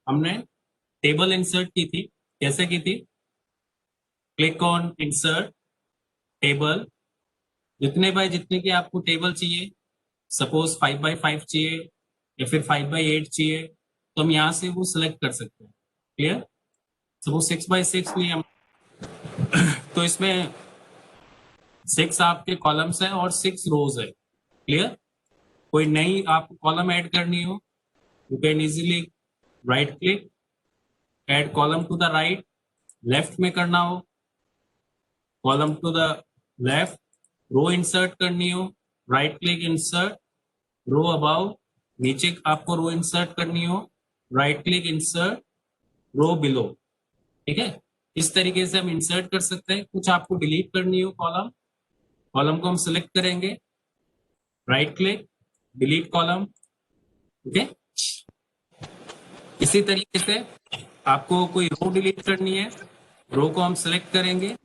हमने table insert की थी। कैसे की थी? क्लिक ऑन इंसर्ट टेबल, जितने बाय जितने की आपको टेबल चाहिए, सपोज 5x5 चाहिए या फिर 5x8 चाहिए, तो हम यहाँ से वो सिलेक्ट कर सकते हैं। क्लियर? सपोज 6x6 लिए हम, तो इसमें 6 आपके कॉलम्स हैं और 6 रोज है। क्लियर? कोई नई आपको कॉलम ऐड करनी हो, you can easily right click, add column to the right. Left में करना हो, column to the left. Row insert करनी हो, right click insert row above. नीचे आपको रो इंसर्ट करनी हो, right click insert row below. ठीक है, इस तरीके से हम इंसर्ट कर सकते हैं। कुछ आपको डिलीट करनी हो कॉलम, कॉलम को हम सिलेक्ट करेंगे, right click delete column. Okay, इसी तरीके से आपको कोई रो डिलीट करनी है, रो को हम सिलेक्ट करेंगे,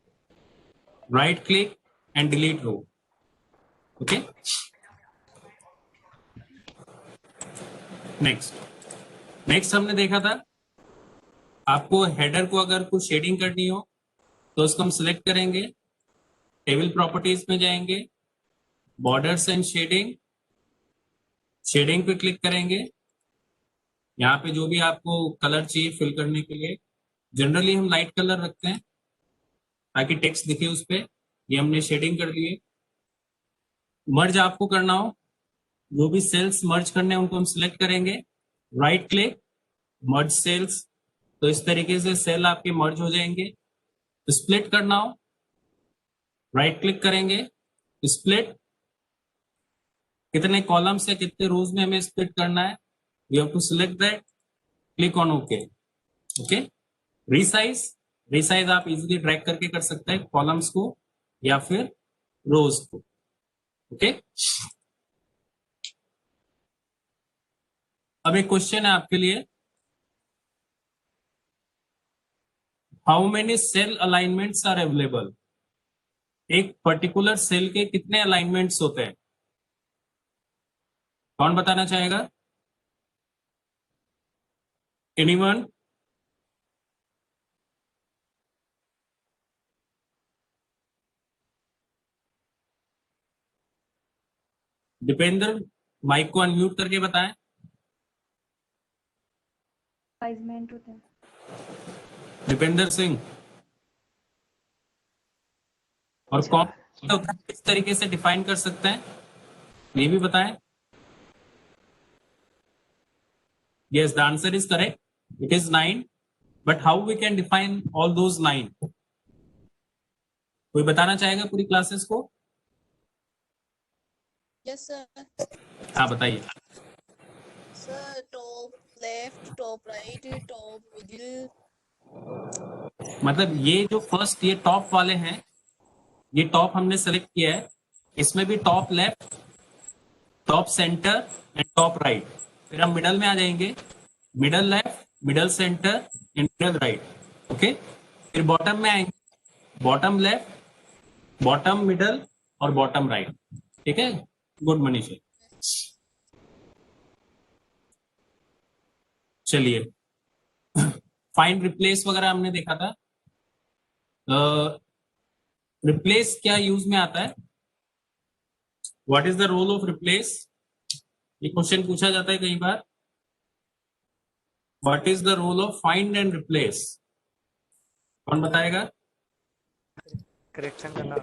right click and delete row. Okay, next हमने देखा था आपको हेडर को अगर कुछ शेडिंग करनी हो तो उसको हम सिलेक्ट करेंगे, टेबल प्रॉपर्टीज में जाएंगे, बॉर्डर्स एंड शेडिंग, शेडिंग पे क्लिक करेंगे। यहाँ पे जो भी आपको कलर चाहिए फिल करने के लिए, जनरली हम लाइट कलर रखते हैं ताकि टेक्स्ट दिखे उस पर। ये हमने शेडिंग कर लिए। मर्ज आपको करना हो, जो भी सेल्स मर्ज करने हैं उनको हम सिलेक्ट करेंगे, राइट क्लिक मर्ज सेल्स। तो इस तरीके से सेल आपके मर्ज हो जाएंगे। स्प्लिट करना हो, राइट क्लिक करेंगे, स्प्लिट। कितने कॉलम्स या कितने रोज में हमें स्प्लिट करना है, we have to select that, click on okay. Okay, resize, resize आप इजीली ड्रैग करके कर सकते हैं कॉलम्स को या फिर रोज को। ओके, अब एक क्वेश्चन है आपके लिए, how many cell alignments are available? एक पर्टिकुलर सेल के कितने अलाइनमेंट्स होते हैं? कौन बताना चाहेगा? एनीवन? दीपेंद्र, माइक को अनम्यूट करके बताएं। अलाइनमेंट होते हैं। दीपेंद्र सिंह, और कौन होता है, किस तरीके से डिफाइन कर सकते हैं, ये भी बताएं। Yes, the answer is correct. It is 9. But how we can define all those 9? कोई बताना चाहेगा पूरी क्लासेस को? Yes, sir. हाँ बताइए। Sir, top left, top right, top middle. मतलब ये जो फर्स्ट ये टॉप वाले हैं, ये टॉप हमने सेलेक्ट किया है, इसमें भी top left, top centre and top right. फिर हम मिडल में आ जाएंगे, middle left, middle centre and middle right. Okay, फिर बॉटम में आएंगे, बॉटम लेफ्ट, बॉटम मिडल और बॉटम राइट। ठीक है, गुड मनीष। चलिए, फाइंड रिप्लेस वगैरह हमने देखा था। रिप्लेस क्या यूज में आता है? What is the role of replace? ये क्वेश्चन पूछा जाता है कई बार। What is the role of find and replace? कौन बताएगा? करेक्शन करना।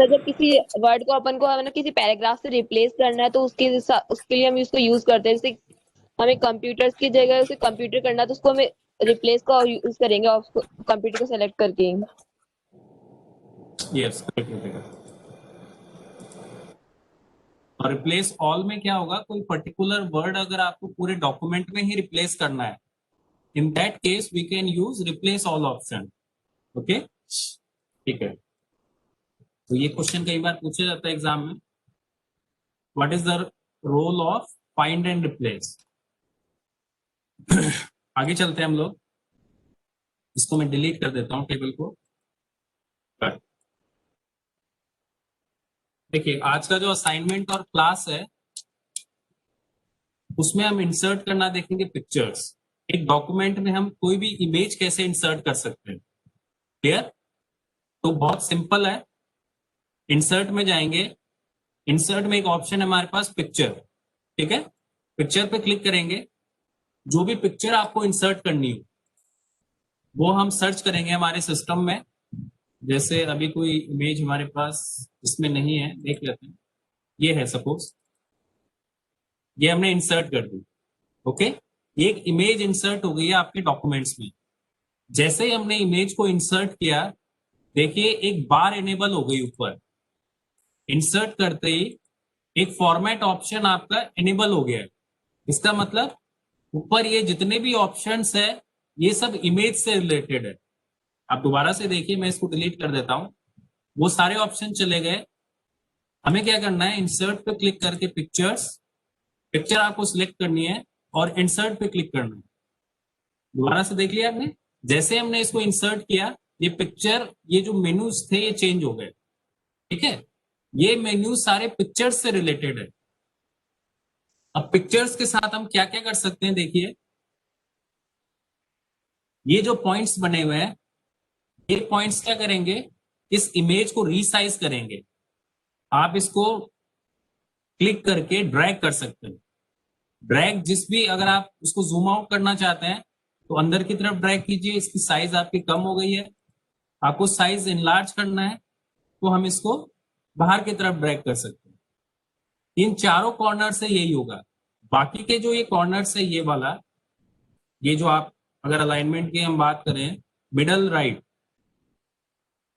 जब किसी वर्ड को अपन को मतलब किसी पैराग्राफ से रिप्लेस करना है तो उसके लिए हम इसको यूज करते हैं। जैसे हमें कंप्यूटर्स की जगह उसे कंप्यूटर करना है तो उसको हमें रिप्लेस का यूज करेंगे और उसको कंप्यूटर को सेलेक्ट करके। यस, और रिप्लेस ऑल में क्या होगा, कोई पर्टिकुलर वर्ड अगर आपको पूरे डॉक्यूमेंट में ही रिप्लेस करना है, in that case we can use replace all option. Okay, ठीक है। तो ये क्वेश्चन कई बार पूछा जाता है एग्जाम में, what is the role of find and replace. आगे चलते हैं हम लोग, इसको मैं डिलीट कर देता हूं टेबल को। देखिए, आज का जो असाइनमेंट और क्लास है, उसमें हम इंसर्ट करना देखेंगे पिक्चर्स। एक डॉक्यूमेंट में हम कोई भी इमेज कैसे इंसर्ट कर सकते हैं, क्लियर? तो बहुत सिंपल है। इंसर्ट में जाएंगे, इंसर्ट में एक ऑप्शन है हमारे पास पिक्चर, ठीक है? पिक्चर पे क्लिक करेंगे, जो भी पिक्चर आपको इंसर्ट करनी हो वो हम सर्च करेंगे हमारे सिस्टम में। जैसे अभी कोई इमेज हमारे पास इसमें नहीं है, देख लेते हैं। ये है सपोज, ये हमने इंसर्ट कर दी, ओके? ये एक इमेज इंसर्ट हो गई है आपके डॉक्यूमेंट्स में। जैसे ही हमने इमेज को इंसर्ट किया, देखिए एक बार एनेबल हो गई ऊपर। इंसर्ट करते ही एक फॉर्मेट ऑप्शन आपका एनेबल हो गया है। इसका मतलब ऊपर ये जितने भी ऑप्शंस है ये सब इमेज से रिलेटेड है। आप दोबारा से देखिए, मैं इसको डिलीट कर देता हूं, वो सारे ऑप्शन चले गए। हमें क्या करना है, इंसर्ट पे क्लिक करके पिक्चर्स, पिक्चर आपको सिलेक्ट करनी है और इंसर्ट पे क्लिक करना है। दोबारा से देख लिया आपने, जैसे हमने इसको इंसर्ट किया ये पिक्चर, ये जो मेन्यूज थे ये चेंज हो गए, ठीक है? ये मेन्यू सारे पिक्चर्स से रिलेटेड है। अब पिक्चर्स के साथ हम क्या क्या कर सकते हैं, देखिए ये जो पॉइंट्स बने हुए हैं, ये पॉइंट्स क्या करेंगे, इस इमेज को रीसाइज करेंगे। आप इसको क्लिक करके ड्रैग कर सकते हैं। ड्रैग जिस भी, अगर आप उसको जूम आउट करना चाहते हैं तो अंदर की तरफ ड्रैग कीजिए, इसकी साइज आपकी कम हो गई है। आपको साइज इनलार्ज करना है तो हम इसको बाहर की तरफ ड्रैग कर सकते हैं। इन चारों कॉर्नर से यही होगा। बाकी के जो ये कॉर्नर है, ये वाला, ये जो आप अगर अलाइनमेंट की हम बात करें, मिडल राइट,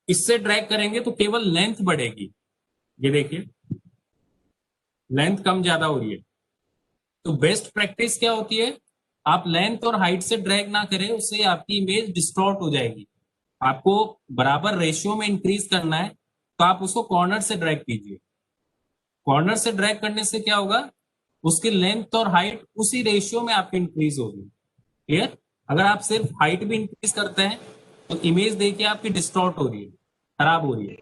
इससे ड्रैग करेंगे तो केवल लेंथ बढ़ेगी। ये देखिए लेंथ कम ज्यादा हो रही है। तो बेस्ट प्रैक्टिस क्या होती है, आप लेंथ और हाइट से ड्रैग ना करें, उससे आपकी इमेज डिस्टॉर्ट हो जाएगी। आपको बराबर रेशियो में इंक्रीज करना है तो आप उसको कॉर्नर से ड्रैग कीजिए। कॉर्नर से ड्रैग करने से क्या होगा, उसकी लेंथ और हाइट उसी रेशियो में आपकी इंक्रीज होगी, क्लियर? अगर आप सिर्फ हाइट भी इंक्रीज करते हैं तो इमेज देखिए आपकी डिस्टॉर्ट हो रही है, खराब हो रही है,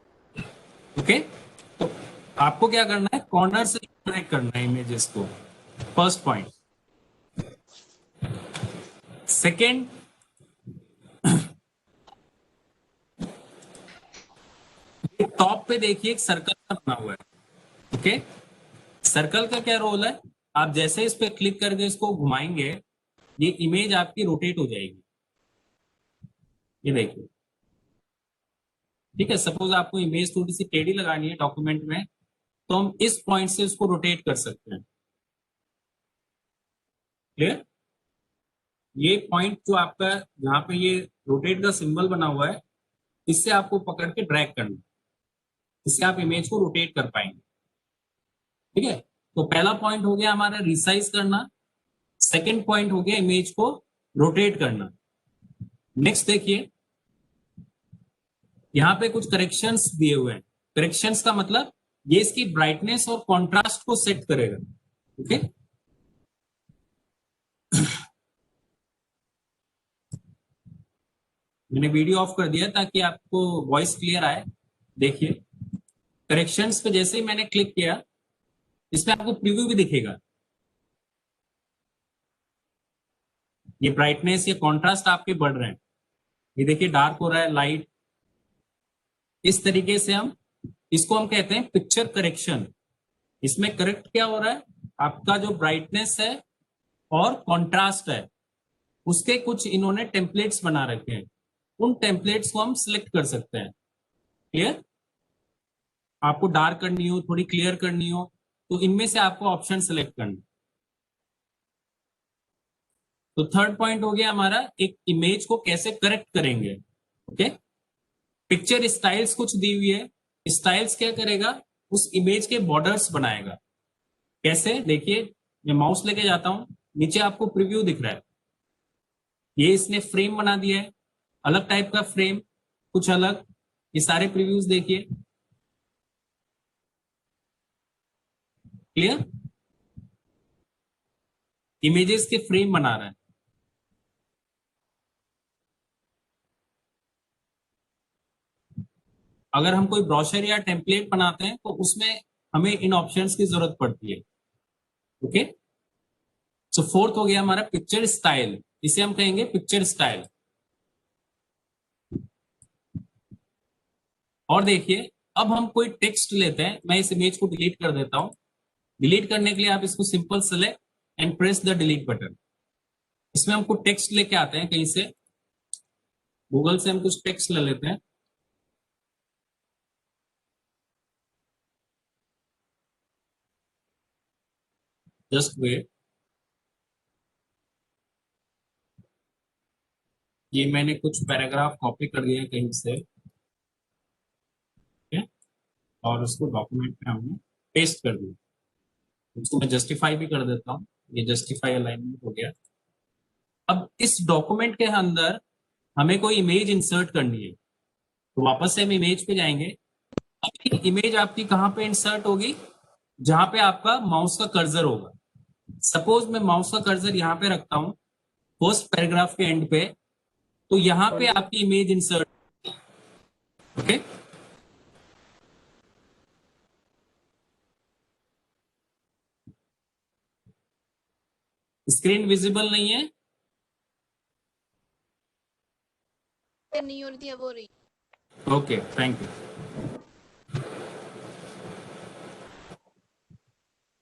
ओके? तो आपको क्या करना है, कॉर्नर से ड्रैग करना है इमेजेस को, फर्स्ट पॉइंट। सेकेंड, टॉप पे देखिए एक सर्कल का बना हुआ है, ओके? सर्कल का क्या रोल है, आप जैसे इस पे क्लिक करके इसको घुमाएंगे ये इमेज आपकी रोटेट हो जाएगी। ये देखिए, ठीक है? सपोज आपको इमेज थोड़ी सी टेढ़ी लगानी है डॉक्यूमेंट में, तो हम इस पॉइंट से इसको रोटेट कर सकते हैं, क्लियर? ये पॉइंट जो आपका जहां पे ये रोटेट का सिंबल बना हुआ है, इससे आपको पकड़ के ड्रैग करना, इससे आप इमेज को रोटेट कर पाएंगे, ठीक है? तो पहला पॉइंट हो गया हमारा रिसाइज करना, सेकंड पॉइंट हो गया इमेज को रोटेट करना। नेक्स्ट देखिए, यहां पे कुछ करेक्शंस दिए हुए हैं। करेक्शंस का मतलब ये इसकी ब्राइटनेस और कॉन्ट्रास्ट को सेट करेगा, ओके? मैंने वीडियो ऑफ कर दिया ताकि आपको वॉइस क्लियर आए। देखिए करेक्शंस पे जैसे ही मैंने क्लिक किया, इसमें आपको प्रीव्यू भी दिखेगा। ये ब्राइटनेस या कॉन्ट्रास्ट आपके बढ़ रहे हैं, ये देखिए डार्क हो रहा है, लाइट। इस तरीके से हम इसको हम कहते हैं पिक्चर करेक्शन। इसमें करेक्ट क्या हो रहा है, आपका जो ब्राइटनेस है और कॉन्ट्रास्ट है उसके कुछ इन्होंने टेम्पलेट्स बना रखे हैं, उन टेम्पलेट्स को हम सिलेक्ट कर सकते हैं, क्लियर? आपको डार्क करनी हो, थोड़ी क्लियर करनी हो, तो इनमें से आपको ऑप्शन सिलेक्ट करना। तो थर्ड पॉइंट हो गया हमारा, एक इमेज को कैसे करेक्ट करेंगे, ओके? पिक्चर स्टाइल्स कुछ दी हुई है, स्टाइल्स क्या करेगा, उस इमेज के बॉर्डर्स बनाएगा। कैसे, देखिए मैं माउस लेके जाता हूं, नीचे आपको प्रीव्यू दिख रहा है, ये इसने फ्रेम बना दिया है, अलग टाइप का फ्रेम, कुछ अलग। ये सारे प्रीव्यूज देखिए, क्लियर? इमेजेस के फ्रेम बना रहा है। अगर हम कोई ब्रोशर या टेम्पलेट बनाते हैं तो उसमें हमें इन ऑप्शंस की जरूरत पड़ती है, ओके? सो फोर्थ हो गया हमारा पिक्चर स्टाइल, इसे हम कहेंगे पिक्चर स्टाइल। और देखिए अब हम कोई टेक्स्ट लेते हैं, मैं इस इमेज को डिलीट कर देता हूं। डिलीट करने के लिए आप इसको simple select and press the delete button. इसमें हमको टेक्स्ट लेके आते हैं कहीं से, गूगल से हम कुछ टेक्स्ट ले लेते हैं। जस्ट वेट, ये मैंने कुछ पैराग्राफ कॉपी कर दिया कहीं से, ठीक है, और उसको डॉक्यूमेंट में हमने पेस्ट कर दिया। उसको मैं जस्टिफाई भी कर देता हूँ, ये जस्टिफाई अलाइनमेंट हो गया। अब इस डॉक्यूमेंट के अंदर हमें कोई इमेज इंसर्ट करनी है, तो वापस से हम इमेज पे जाएंगे। अब इमेज आपकी कहाँ पे इंसर्ट होगी, जहां पे आपका माउस का कर्सर होगा। सपोज मैं माउस का कर्सर यहाँ पे रखता हूँ फर्स्ट पैराग्राफ के एंड पे, तो यहाँ पे आपकी image insert, okay. Screen visible नहीं है, नहीं हो रही थी, अब हो रही। Okay thank you.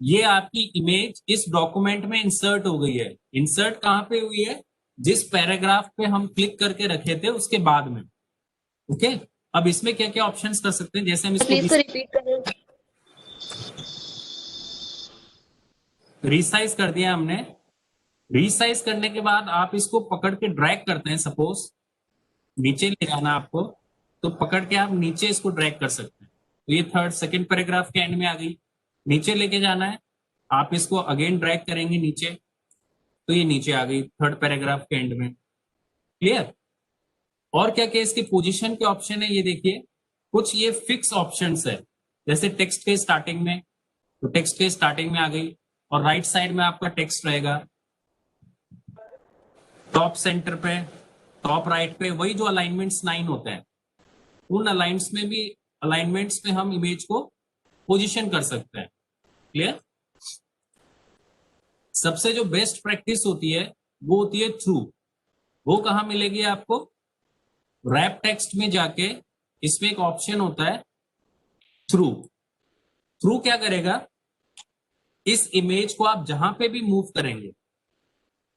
ये आपकी इमेज इस डॉक्यूमेंट में इंसर्ट हो गई है। इंसर्ट कहां पे हुई है, जिस पैराग्राफ पे हम क्लिक करके रखे थे उसके बाद में, ओके। अब इसमें क्या क्या ऑप्शंस कर सकते हैं, जैसे हम प्लीज इसको रिपीट करें। रिसाइज कर दिया हमने। रिसाइज करने के बाद आप इसको पकड़ के ड्रैग करते हैं, सपोज नीचे ले जाना आपको, तो पकड़ के आप नीचे इसको ड्रैग कर सकते हैं। तो ये थर्ड सेकंड पैराग्राफ के एंड में आ गई, नीचे लेके जाना है, आप इसको अगेन ड्रैग करेंगे नीचे, तो ये नीचे आ गई थर्ड पैराग्राफ के एंड में। क्लियर। और क्या क्या इसके पोजीशन के ऑप्शन है, ये देखिए कुछ ये फिक्स ऑप्शंस है, जैसे टेक्स्ट के स्टार्टिंग में, तो टेक्स्ट के स्टार्टिंग में आ गई, और राइट साइड में आपका टेक्स्ट रहेगा, टॉप सेंटर पे, टॉप राइट पे, वही जो अलाइनमेंट्स 9 होते हैं, उन अलाइनमेंट्स में हम इमेज को पोजीशन कर सकते हैं। क्लियर। सबसे जो बेस्ट प्रैक्टिस होती है वो होती है थ्रू। वो कहां मिलेगी आपको, रैप टेक्स्ट में जाके इसमें एक ऑप्शन होता है थ्रू। थ्रू क्या करेगा, इस इमेज को आप जहां पे भी मूव करेंगे,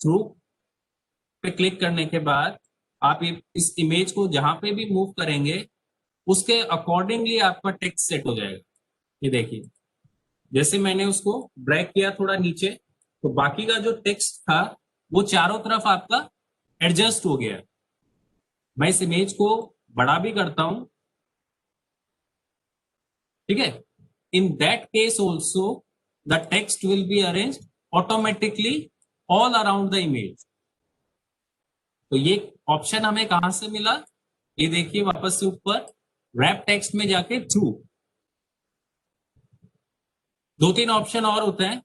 थ्रू पे क्लिक करने के बाद आप इस इमेज को जहां पे भी मूव करेंगे उसके अकॉर्डिंगली आपका टेक्स्ट सेट हो जाएगा। ये देखिए जैसे मैंने उसको ड्रैग किया थोड़ा नीचे, तो बाकी का जो टेक्स्ट था वो चारों तरफ आपका एडजस्ट हो गया। मैं इस इमेज को बड़ा भी करता हूं, ठीक है। In that case also the text will be arrange automatically all around the image. तो ये ऑप्शन हमें कहां से मिला, ये देखिए वापस से ऊपर रैप टेक्स्ट में जाके थ्रू। 2-3 ऑप्शन और होते हैं,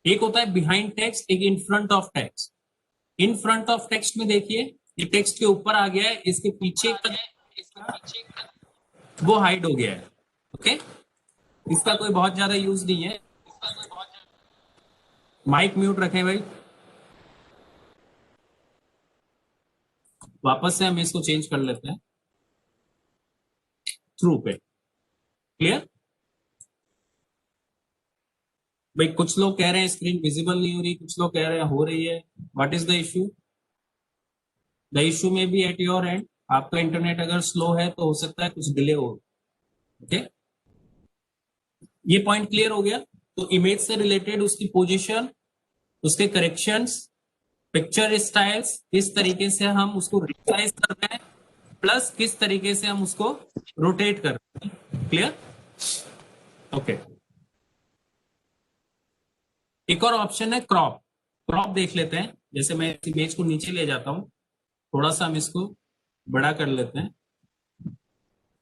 एक होता है बिहाइंड टेक्स्ट, एक in front of text. In front of text में देखिए ये टेक्स्ट के ऊपर आ गया है, इसके पीछे का वो हाइड हो गया है, ओके। इसका कोई बहुत ज्यादा यूज नहीं है। माइक म्यूट रखें भाई। वापस से हम इसको चेंज कर लेते हैं थ्रू पे। क्लियर भाई। कुछ लोग कह रहे हैं स्क्रीन विजिबल नहीं हो रही, कुछ लोग कह रहे हैं हो रही है। What is the issue, the issue में बी एट योर एंड। आपका इंटरनेट अगर स्लो है तो हो सकता है कुछ डिले हो, ओके। ये पॉइंट क्लियर हो गया। तो इमेज से रिलेटेड उसकी पोजीशन, उसके करेक्शंस, पिक्चर स्टाइल्स, किस तरीके से हम उसको रिसाइज कर रहे हैं, प्लस किस तरीके से हम उसको रोटेट कर रहे हैं। Clear, okay. एक और ऑप्शन है क्रॉप। क्रॉप देख लेते हैं, जैसे मैं इस इमेज को नीचे ले जाता हूं, थोड़ा सा हम इसको बड़ा कर लेते हैं।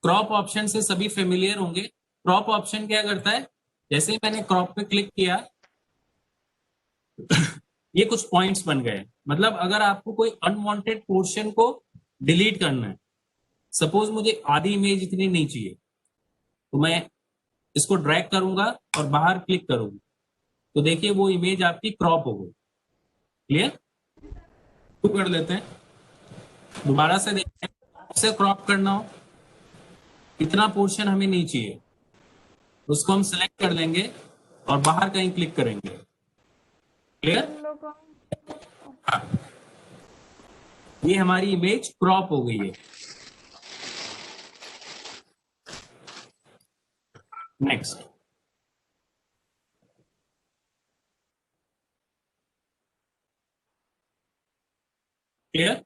क्रॉप ऑप्शन से सभी फेमिलियर होंगे। क्रॉप ऑप्शन क्या करता है, जैसे ही मैंने क्रॉप पे क्लिक किया ये कुछ पॉइंट्स बन गए। मतलब अगर आपको कोई अनवांटेड पोर्शन को डिलीट करना है, सपोज मुझे आधी इमेज इतनी नहीं चाहिए, तो मैं इसको ड्रैग करूंगा और बाहर क्लिक करूंगा, तो देखिए वो इमेज आपकी क्रॉप हो गई। क्लियर? तो कर लेते हैं, दोबारा से देखते हैं। उसे क्रॉप करना हो, इतना पोर्शन हमें नहीं चाहिए, उसको हम सिलेक्ट कर लेंगे और बाहर कहीं क्लिक करेंगे। क्लियर? हाँ, ये हमारी इमेज क्रॉप हो गई है। Next, clear?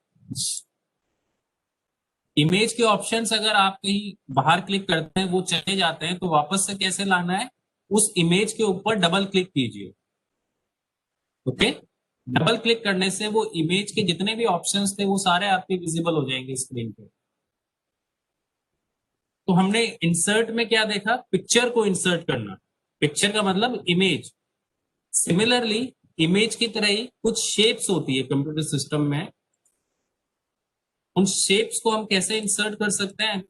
इमेज के ऑप्शंस अगर आप कहीं बाहर क्लिक करते हैं वो चले जाते हैं, तो वापस से कैसे लाना है, उस इमेज के ऊपर डबल क्लिक कीजिए। ओके, डबल क्लिक करने से वो इमेज के जितने भी ऑप्शंस थे वो सारे आपके विजिबल हो जाएंगे स्क्रीन पे। तो हमने इंसर्ट में क्या देखा, पिक्चर को इंसर्ट करना। पिक्चर का मतलब इमेज। सिमिलरली इमेज की तरह ही कुछ शेप्स होती है कंप्यूटर सिस्टम में, उन शेप्स को हम कैसे इंसर्ट कर सकते हैं।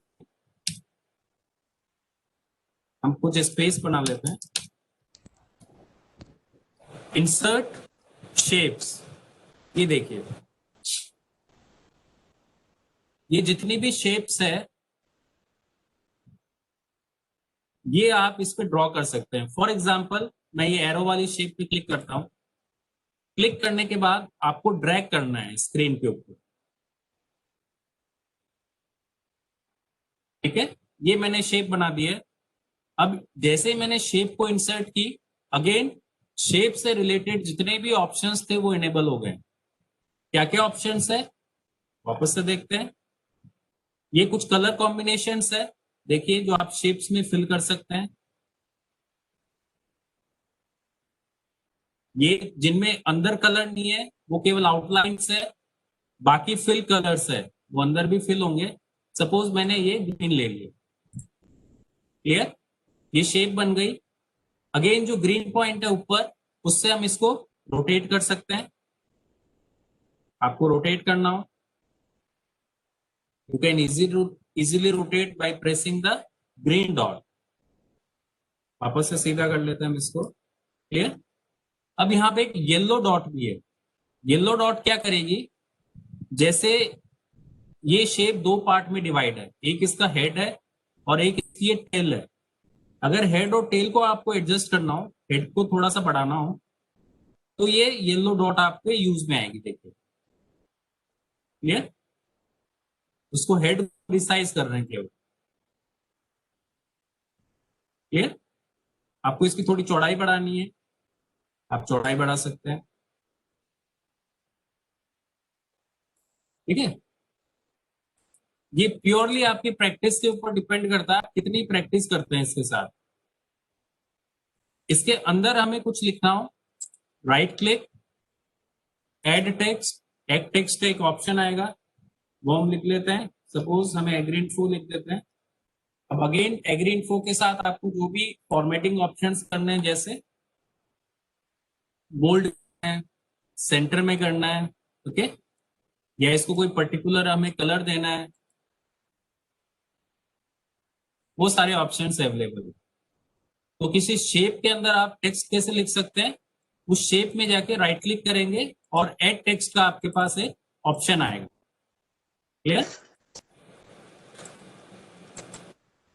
हम कुछ स्पेस बना लेते हैं, इंसर्ट शेप्स। ये देखिए, ये जितनी भी शेप्स है ये आप इस पे ड्रॉ कर सकते हैं। फॉर एग्जांपल मैं ये एरो वाली शेप पे क्लिक करता हूं, क्लिक करने के बाद आपको ड्रैग करना है स्क्रीन के ऊपर। ठीक है, ये मैंने शेप बना दी है। अब जैसे ही मैंने शेप को इंसर्ट की, अगेन शेप से रिलेटेड जितने भी ऑप्शंस थे वो इनेबल हो गए। क्या क्या ऑप्शंस है वापस से देखते हैं। ये कुछ कलर कॉम्बिनेशंस है, देखिए, जो आप शेप्स में फिल कर सकते हैं। ये जिनमें अंदर कलर नहीं है वो केवल आउटलाइंस है, बाकी फिल कलर्स है वो अंदर भी फिल होंगे। सपोज मैंने ये ग्रीन ले लिया। क्लियर? ये शेप बन गई। अगेन जो ग्रीन पॉइंट है ऊपर, उससे हम इसको रोटेट कर सकते हैं। आपको रोटेट करना हो, you can easily rotate by pressing the green dot. वापस से सीधा कर लेते हैं हम इसको। क्लियर? अब यहाँ पे एक येलो डॉट भी है। येलो डॉट क्या करेगी, जैसे ये शेप दो पार्ट में डिवाइड है, एक इसका हेड है और एक इसकी टेल है। अगर हेड और टेल को आपको एडजस्ट करना हो, हेड को थोड़ा सा बढ़ाना हो, तो ये येलो डॉट आपके यूज में आएगी। देखिए, क्लियर? उसको हेड रिसाइज कर रहे हैं केवल। क्लियर? आपको इसकी थोड़ी चौड़ाई बढ़ानी है, आप चौड़ाई बढ़ा सकते हैं। ठीक है, ये प्योरली आपकी प्रैक्टिस के ऊपर डिपेंड करता है, आप कितनी प्रैक्टिस करते हैं इसके साथ। इसके अंदर हमें कुछ लिखना हो, right click, add text. Add text का एक ऑप्शन आएगा, वो हम लिख लेते हैं। सपोज हमें एग्रीइंफो लिख देते हैं। अब अगेन एग्रीइंफो के साथ आपको जो भी फॉर्मेटिंग ऑप्शंस करने हैं, जैसे बोल्ड है, सेंटर में करना है, ओके, या इसको कोई पर्टिकुलर हमें कलर देना है, वो सारे ऑप्शंस अवेलेबल है। तो किसी शेप के अंदर आप टेक्स्ट कैसे लिख सकते हैं, उस शेप में जाके राइट क्लिक करेंगे और एड टेक्स्ट का आपके पास एक ऑप्शन आएगा। क्लियर?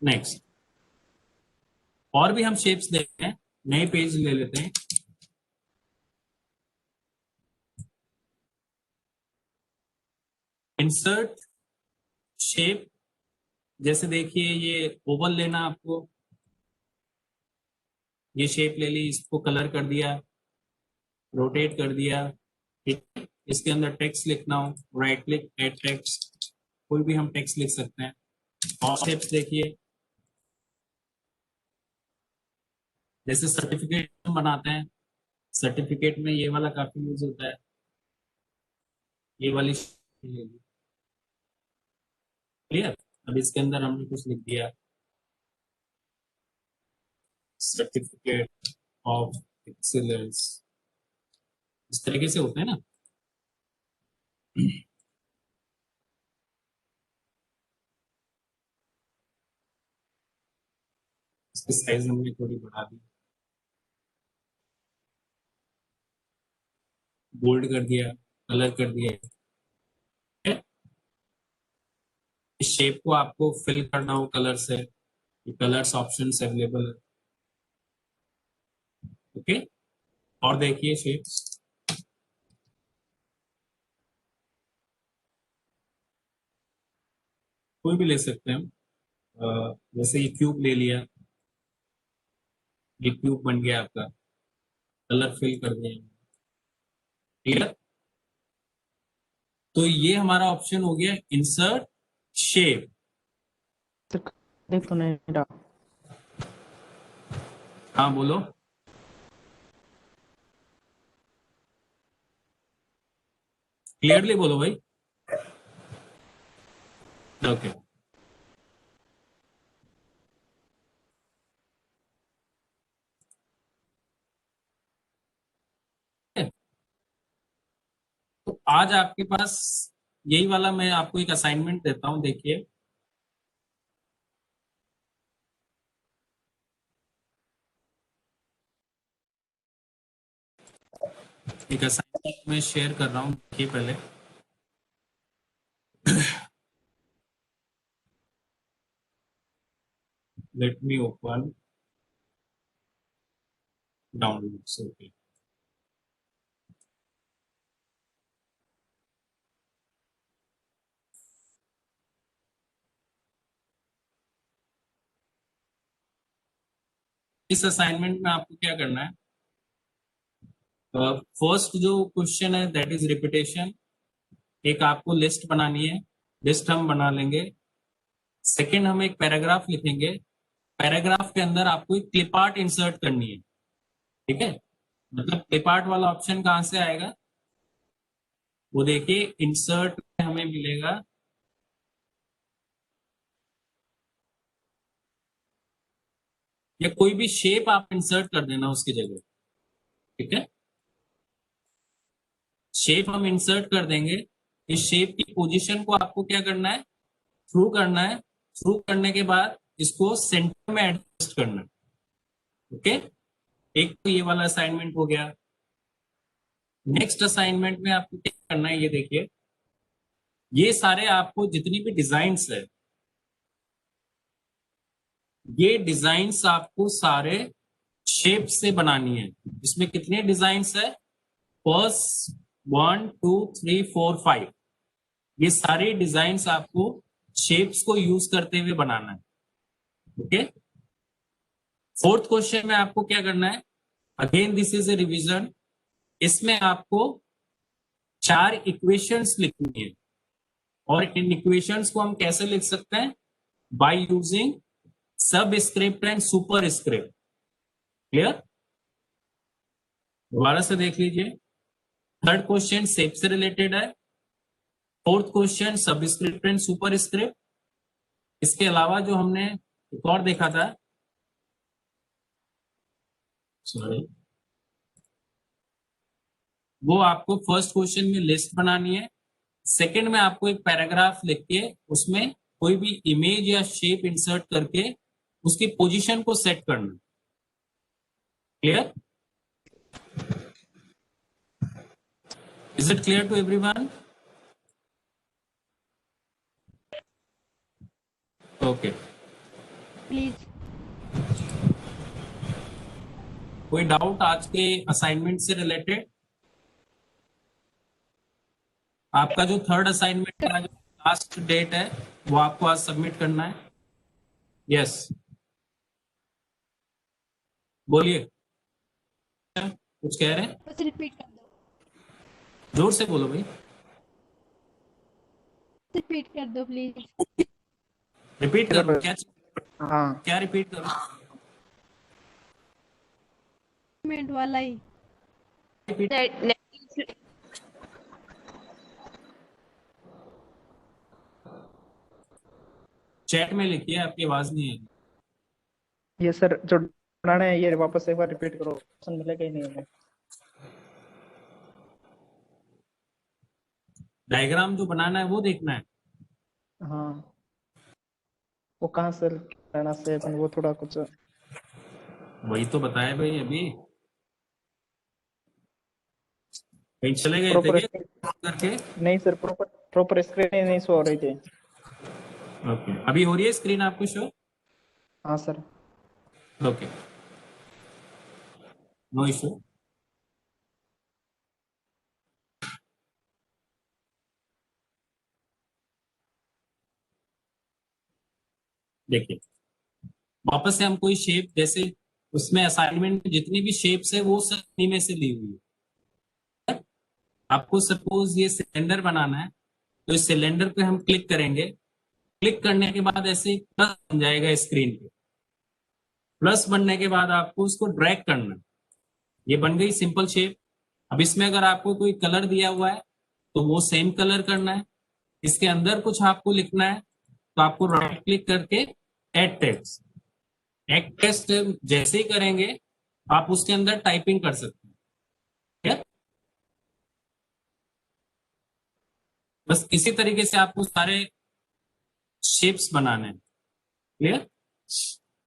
नेक्स्ट, और भी हम शेप्स देखते हैं, नए पेज ले लेते हैं। इंसर्ट शेप, जैसे देखिए ये ओवल लेना आपको, ये शेप ले ली, इसको कलर कर दिया, रोटेट कर दिया। ठीक है? इसके अंदर टेक्स्ट लिखना हो, राइट क्लिक, एड टेक्स्ट, कोई भी हम टेक्स्ट लिख सकते हैं। और शेप्स देखिए, जैसे सर्टिफिकेट हम बनाते हैं, सर्टिफिकेट में ये वाला काफी यूज होता है, ये वाली shape ले ली। क्लियर? अब इसके अंदर हमने कुछ लिख दिया, सर्टिफिकेट ऑफ एक्सीलेंस, इस तरीके से होते हैं ना। इसकी साइज हमने थोड़ी बढ़ा दी। बोल्ड कर दिया, कलर कर दिया। इस शेप को आपको फिल करना हो कलर से, कलर्स ऑप्शंस अवेलेबल है। ओके, और देखिए शेप कोई भी ले सकते हैं हम। जैसे ये क्यूब ले लिया, ये क्यूब बन गया आपका, कलर फिल कर दिया। क्लियर? तो ये हमारा ऑप्शन हो गया इंसर्ट शेप। देख तो नहीं रहा। हाँ बोलो। क्लियरली बोलो भाई। ओके, तो आज आपके पास यही वाला, मैं आपको एक असाइनमेंट देता हूं, देखिए। एक असाइनमेंट मैं शेयर कर रहा हूं, देखिए पहले। Let me open downloads. Okay, इस असाइनमेंट में आपको क्या करना है, फर्स्ट जो क्वेश्चन है दैट इज रिपीटेशन। एक आपको लिस्ट बनानी है, लिस्ट हम बना लेंगे। सेकंड हम एक पैराग्राफ लिखेंगे, पैराग्राफ के अंदर आपको एक क्लिप आर्ट इंसर्ट करनी है। ठीक है, मतलब क्लिप आर्ट वाला ऑप्शन कहां से आएगा, वो देखिए इंसर्ट में हमें मिलेगा। या कोई भी शेप आप इंसर्ट कर देना उसकी जगह। ठीक है, शेप हम इंसर्ट कर देंगे। इस शेप की पोजीशन को आपको क्या करना है, थ्रू करना है। थ्रू करने के बाद इसको सेंटर में एडजस्ट करना है। ओके, एक तो ये वाला असाइनमेंट हो गया। नेक्स्ट असाइनमेंट में आपको क्या करना है, ये देखिए, ये सारे आपको जितनी भी डिजाइन्स है, ये डिजाइन्स आपको सारे शेप से बनानी है। इसमें कितने डिजाइन्स है, फर्स्ट 1 2 3 4 5, ये सारे डिजाइन्स आपको शेप्स को यूज करते हुए बनाना है। ओके, फोर्थ क्वेश्चन में आपको क्या करना है, again this is a revision. इसमें आपको 4 इक्वेशंस लिखनी है, और इन इक्वेशंस को हम कैसे लिख सकते हैं, बाय यूजिंग सब script and super script. Clear? दोबारा से देख लीजिए। थर्ड क्वेश्चन शेप से रिलेटेड है, फोर्थ क्वेश्चन सब स्क्रिप्ट एंड सुपर स्क्रिप्ट। इसके अलावा जो हमने एक और देखा था, सॉरी, वो आपको फर्स्ट क्वेश्चन में लिस्ट बनानी है। सेकंड में आपको एक पैराग्राफ लिख के उसमें कोई भी इमेज या शेप इंसर्ट करके उसकी पोजीशन को सेट करना। Clear? Is it clear to everyone? Okay, please. कोई डाउट आज के असाइनमेंट से रिलेटेड? आपका जो थर्ड असाइनमेंट का जो लास्ट डेट है वो आपको आज सबमिट करना है। यस, बोलिए, कुछ कह रहे हैं? बस रिपीट कर दो, जोर से बोलो भाई। रिपीट कर दो प्लीज। रिपीट करो, क्या हाँ क्या रिपीट करो? मिनट वाला ही। चैट में लिखिए, आपकी आवाज नहीं है। ये सर जो बनाना है ये वापस एक बार रिपीट करो, ऑप्शन मिलेगा ही नहीं हमें। डायग्राम जो बनाना है वो देखना है। हाँ वो कहाँ से रहना से अपन वो थोड़ा कुछ। वही तो बताया भाई अभी। कहीं चले गए थे प्रॉपर क्या करके? नहीं सर, प्रॉपर स्क्रीन नहीं शो हो रही थी। ओके, अभी हो रही है स्क्रीन आपको शो? हाँ सर। Okay, no issue. देखिए, वापस से हम कोई शेप, जैसे उसमें असाइनमेंट में जितनी भी शेप्स है वो सब इन्हीं में से ली हुई है। आपको सपोज ये सिलेंडर बनाना है, तो इस सिलेंडर पे हम क्लिक करेंगे। क्लिक करने के बाद ऐसे प्लस बन जाएगा स्क्रीन पे। प्लस बनने के बाद आपको उसको ड्रैग करना है। ये बन गई सिंपल शेप। अब इसमें अगर आपको कोई कलर दिया हुआ है तो वो सेम कलर करना है। इसके अंदर कुछ आपको लिखना है तो आपको राइट क्लिक करके ऐड टेक्स्ट, ऐड टेक्स्ट जैसे ही करेंगे आप उसके अंदर टाइपिंग कर सकते हैं। ठीक है? बस इसी तरीके से आपको सारे शेप्स बनाने हैं। क्लियर?